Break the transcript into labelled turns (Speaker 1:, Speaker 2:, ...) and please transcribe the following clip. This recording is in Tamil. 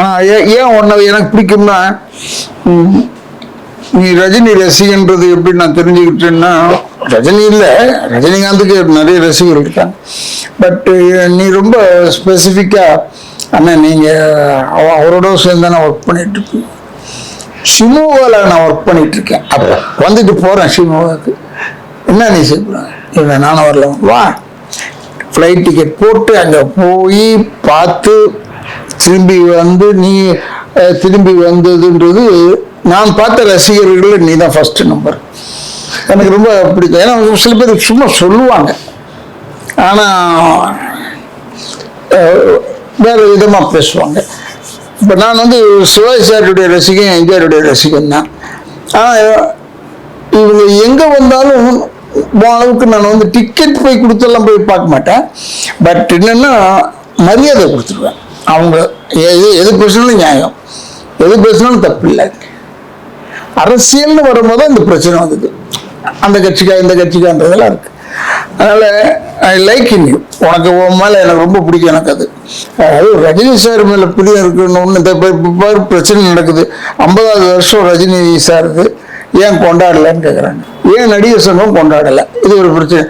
Speaker 1: ஆனால் ஏன் உன்னை எனக்கு பிடிக்கும்னா, நீ ரஜினி ரசிகன்றது எப்படி நான் தெரிஞ்சுக்கிட்டேன்னா, ரஜினி இல்லை, ரஜினிகாந்துக்கு நிறைய ரசிகர்கள் இருக்காங்க. பட்டு நீ ரொம்ப ஸ்பெசிஃபிக்காக, அண்ணா நீங்கள் அவரோட சேர்ந்து நான் ஒர்க் பண்ணிட்டு இருக்கேன். ஷிமோகாவில் நான் ஒர்க் பண்ணிட்டு இருக்கேன். அப்போ வந்துட்டு போகிறேன் ஷிமோகாவுக்கு. என்ன நீ செய்யலாம்? இல்லை நானும் வரல. வா, ஃப்ளைட் டிக்கெட் போட்டு அங்கே போய் பார்த்து திரும்பி வந்து நீ திரும்பி வந்ததுன்றது நான் பார்த்த ரசிகர்கள் நீ தான் ஃபர்ஸ்ட் நம்பர். எனக்கு ரொம்ப பிடிக்கும். ஏன்னா சில பேர் சும்மா சொல்லுவாங்க, ஆனால் வேறு விதமாக பேசுவாங்க. இப்போ நான் வந்து சிவாஜி சாருடைய ரசிகன், எம்ஜிஆருடைய ரசிகன் தான். ஆனால் இவங்க எங்கே வந்தாலும் அளவுக்கு நான் வந்து டிக்கெட் போய் கொடுத்தெல்லாம் போய் பார்க்க மாட்டேன். பட் என்னென்னா மரியாதை கொடுத்துருவேன். அவங்க எது பேசினாலும் நியாயம், எது பேசினாலும் தப்பு இல்லை. அரசியல்னு வரும்போது இந்த பிரச்சனை வந்தது, அந்த கட்சிக்கா இந்த கட்சிக்கான்றதெல்லாம் இருக்கு. அதனால ஐ லைக் இன் யூ. உனக்கு உன் மேலே எனக்கு ரொம்ப பிடிக்கும். எனக்கு அது ரஜினி சார் மேலே பிரியம் இருக்குன்னு இந்த பிரச்சனை நடக்குது. 50வது வருஷம் ரஜினி சாருக்கு ஏன் கொண்டாடலைன்னு கேட்குறாங்க. ஏன் நடிகர் சங்கம் கொண்டாடலை? இது ஒரு பிரச்சனை.